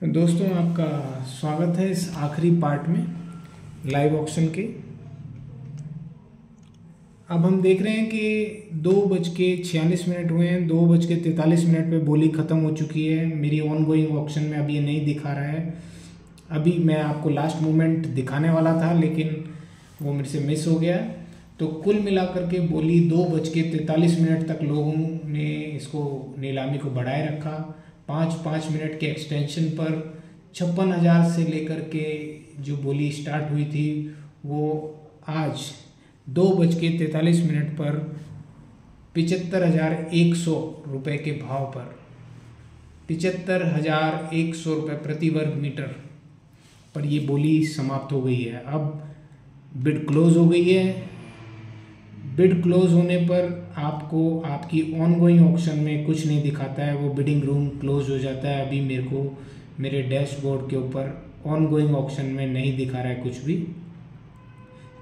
दोस्तों, आपका स्वागत है इस आखिरी पार्ट में लाइव ऑक्शन के। अब हम देख रहे हैं कि 2:46 हुए हैं। 2:43 पे बोली ख़त्म हो चुकी है। मेरी ऑन गोइंग ऑक्शन में अभी ये नहीं दिखा रहा है। अभी मैं आपको लास्ट मोमेंट दिखाने वाला था, लेकिन वो मेरे से मिस हो गया। तो कुल मिलाकर के बोली 2:43 तक लोगों ने इसको नीलामी को बढ़ाए रखा। 5-5 मिनट के एक्सटेंशन पर 56,000 से लेकर के जो बोली स्टार्ट हुई थी वो आज 2:43 पर 75,100 रुपये के भाव पर 75,100 रुपये प्रति वर्ग मीटर पर ये बोली समाप्त हो गई है। अब बिड क्लोज हो गई है। बिड क्लोज होने पर आपको आपकी ऑनगोइंग ऑक्शन में कुछ नहीं दिखाता है, वो बिडिंग रूम क्लोज हो जाता है। अभी मेरे को मेरे डैशबोर्ड के ऊपर ऑनगोइंग ऑक्शन में नहीं दिखा रहा है कुछ भी,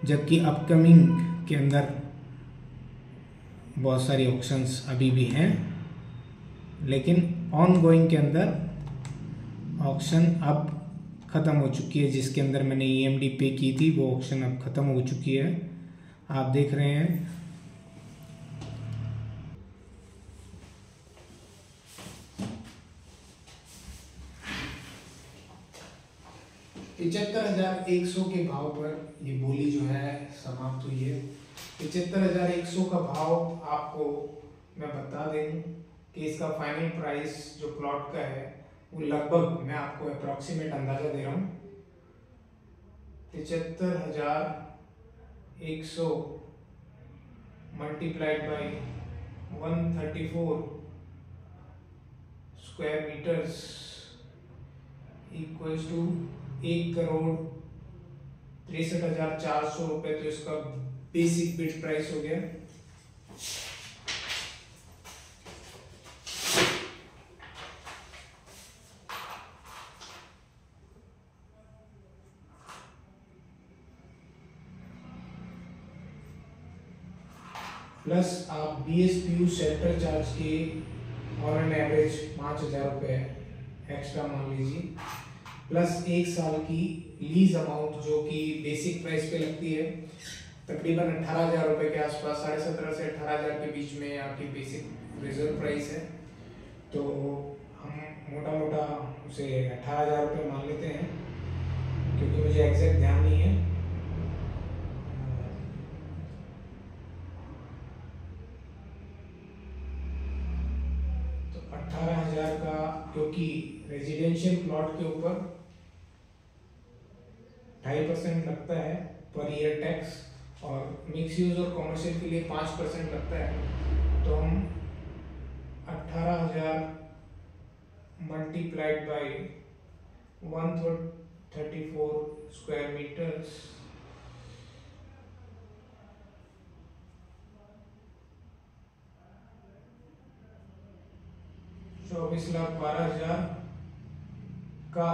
जबकि अपकमिंग के अंदर बहुत सारी ऑक्शंस अभी भी हैं, लेकिन ऑनगोइंग के अंदर ऑक्शन अब ख़त्म हो चुकी है। जिसके अंदर मैंने ईएमडी पे की थी वो ऑक्शन अब ख़त्म हो चुकी है। आप देख रहे हैं $75,100 के भाव पर ये बोली जो है समाप्त हुई है। 75,100 का भाव आपको मैं बता दूं कि इसका फाइनल प्राइस जो प्लॉट का है वो लगभग, मैं आपको अप्रॉक्सीमेट अंदाजा दे रहा हूँ, 75,100 multiplied by 134 square metres equals to 1,63,400 रुपये। तो इसका बेसिक बिड प्राइस हो गया। प्लस आप BSPU सेक्टर चार्ज के ऑन एन एवरेज 5,000 रुपये एक्स्ट्रा मान लीजिए, प्लस 1 साल की लीज अमाउंट जो कि बेसिक प्राइस पे लगती है तकरीबन 18,000 रुपये के आसपास, 17,500 से 18,000 के बीच में आपकी बेसिक रिजर्व प्राइस है। तो हम मोटा मोटा उसे 18,000 रुपये मान लेते हैं, क्योंकि मुझे एग्जैक्ट ध्यान नहीं है। तो 18,000 का, क्योंकि रेजिडेंशियल प्लॉट के ऊपर 2.5% लगता है पर ईयर टैक्स, और मिक्स यूज और कॉमर्शियल के लिए 5% लगता है। तो हम 18,000 मल्टीप्लाइड बाई 134 स्क्वायर मीटर्स 24,12,000 का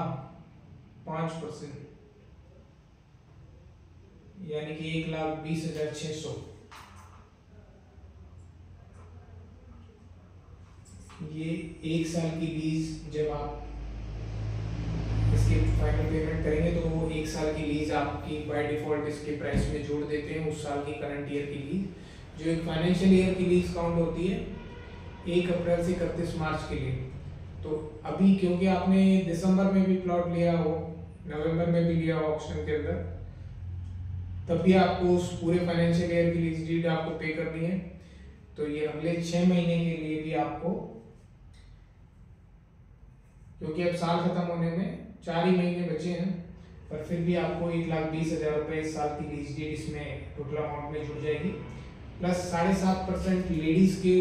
5%, यानी कि 1,20,600। ये 1 साल की लीज, जब आप इसकी फाइनल पेमेंट करेंगे तो वो 1 साल की लीज आपकी बाय डिफॉल्ट इसके प्राइस में जोड़ देते हैं उस साल की करंट ईयर की लीज, जो एक फाइनेंशियल ईयर की लीज काउंट होती है 1 अप्रैल से 31 मार्च के लिए। तो अभी क्योंकि आपने दिसंबर में भी प्लॉट लिया हो, नवंबर में भी लिया हो ऑक्शन के अंदर, तब भी आपको उस पूरे फाइनेंशियल ईयर की लीज डीड आपको पे करनी है। तो ये अगले 6 महीने के लिए भी आपको, क्योंकि अब साल खत्म होने में 4 ही महीने बचे हैं, पर फिर भी आपको 1,20,000 रुपये इस साल की लीज डीड इसमें टोटल अमाउंट में जुड़ जाएगी। प्लस 7.5% लेडीज के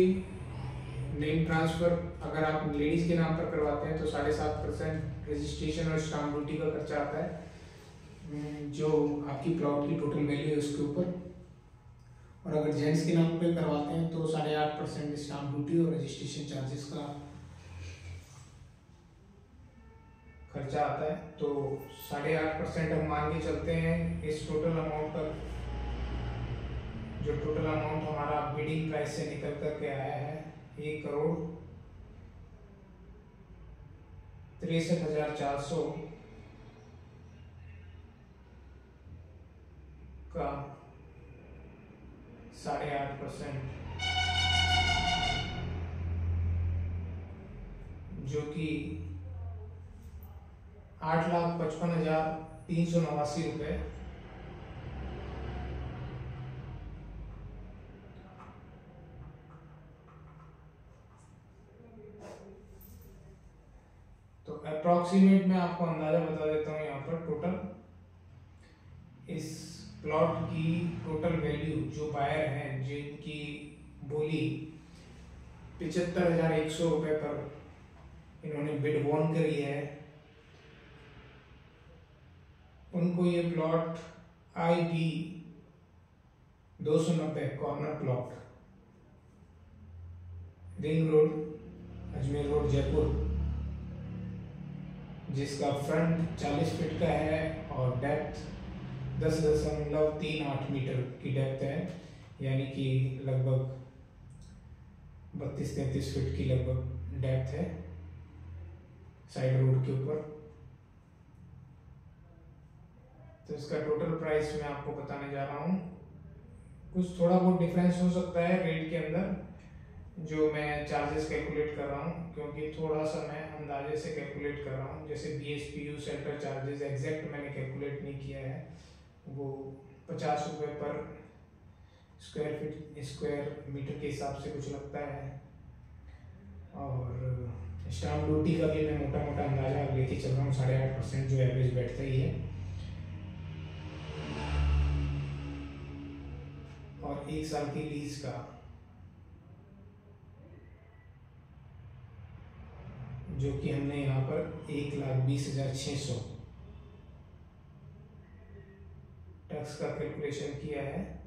नेम ट्रांसफर, अगर आप लेडीज के नाम पर करवाते हैं तो 7.5% रजिस्ट्रेशन और स्टाम्प ड्यूटी का खर्चा आता है, जो आपकी प्लॉट की टोटल वैल्यू है उसके ऊपर। और अगर जेंट्स के नाम पे करवाते हैं तो 8.5% स्टाम्प ड्यूटी और रजिस्ट्रेशन चार्जेस का खर्चा आता है। तो 8.5% हम मान के चलते हैं इस टोटल अमाउंट पर। जो टोटल अमाउंट हमारा बिडिंग प्राइस से निकल करके आया है 1,00,00,000 63,400 का 8.5%, जो कि 8,55,389 रुपये। तो अप्रॉक्सीमेट मैं आपको अंदाजा बता देता हूँ यहाँ पर टोटल इस प्लॉट की टोटल वैल्यू जो बायर हैं जिनकी बोली 75,100 रुपये पर इन्होंने बिड वॉन करी है, उनको ये plot IP 290 corner plot, ring road, Ajmer road, Jaipur, जिसका फ्रंट 40 फीट का है और डेप्थ 10.38 मीटर की डेप्थ है, यानी कि लगभग 32-33 फीट की लगभग डेप्थ है साइड रोड के ऊपर। तो इसका टोटल प्राइस मैं आपको बताने जा रहा हूँ। कुछ थोड़ा बहुत डिफरेंस हो सकता है रेट के अंदर, जो मैं चार्जेस कैलकुलेट कर रहा हूँ, क्योंकि थोड़ा सा मैं अंदाजे से कैलकुलेट कर रहा हूँ। जैसे BSPU सेंटर चार्जेस एग्जैक्ट मैंने कैलकुलेट नहीं किया है, वो 50 रुपये पर स्क्वायर मीटर के हिसाब से कुछ लगता है, और स्टाम्प ड्यूटी का भी मैं मोटा मोटा अंदाजा लेके चल रहा हूँ 8.5%, जो एवरेज बैठता ही है। और 1 साल की लीज का जो कि हमने यहाँ पर 1,20,600 टैक्स का कैलकुलेशन किया है,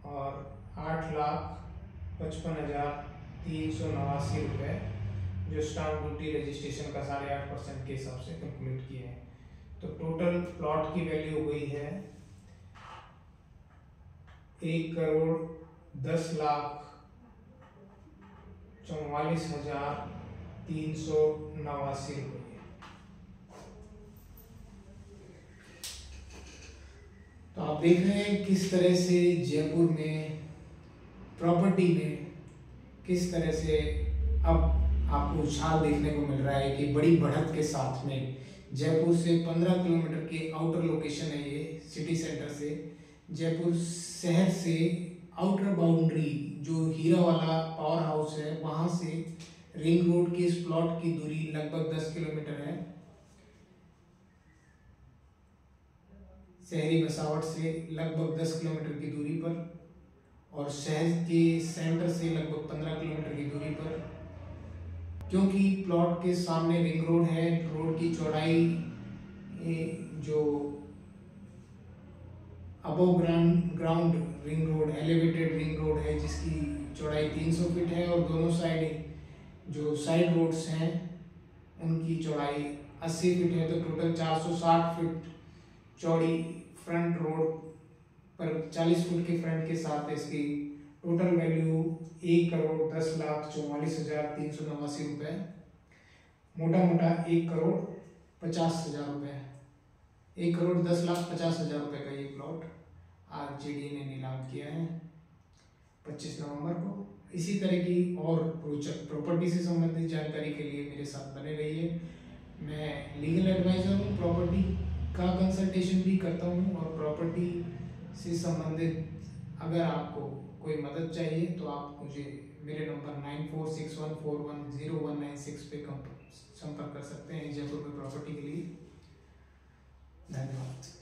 और 8,55,389 रुपये जो स्टाम्प ड्यूटी रजिस्ट्रेशन का 8.5% के हिसाब से कैलकुलेट किया है। तो टोटल प्लॉट की वैल्यू हो गई है 1,10,44,389 रुपये। तो आप देख रहे हैं किस तरह से जयपुर में प्रॉपर्टी में किस तरह से अब आपको उछाल देखने को मिल रहा है कि बड़ी बढ़त के साथ में जयपुर से 15 किलोमीटर के आउटर लोकेशन है ये सिटी सेंटर से। जयपुर शहर से आउटर बाउंड्री जो हीरा वाला पावर हाउस है वहाँ से रिंग रोड के इस प्लॉट की दूरी लगभग 10 किलोमीटर है। शहरी बसावट से लगभग 10 किलोमीटर की दूरी पर, और शहर के सेंटर से लगभग 15 किलोमीटर की दूरी पर। क्योंकि प्लॉट के सामने रिंग रोड है, रोड की चौड़ाई जो above ground ring road, elevated ring road है जिसकी चौड़ाई 300 फीट है, और दोनों साइड जो साइड रोड्स हैं उनकी चौड़ाई 80 फीट है। तो टोटल 460 फीट चौड़ी फ्रंट रोड पर 40 फुट के फ्रंट के साथ इसकी टोटल वैल्यू 1,10,44,389 रुपये, मोटा मोटा 1,50,00,000 रुपये, 1,10,50,000 रुपये का ये प्लॉट आज JDA ने नीलाम किया है 25 नवंबर को। इसी तरह की और रोचक प्रॉपर्टी से संबंधित जानकारी के लिए मेरे साथ बने रहिए। मैं लीगल एडवाइजर हूँ, प्रॉपर्टी का कंसल्टेशन भी करता हूँ, और प्रॉपर्टी से संबंधित अगर आपको कोई मदद चाहिए तो आप मुझे मेरे नंबर 9461410196 पे संपर्क कर सकते हैं जयपुर में प्रॉपर्टी के लिए। धन्यवाद।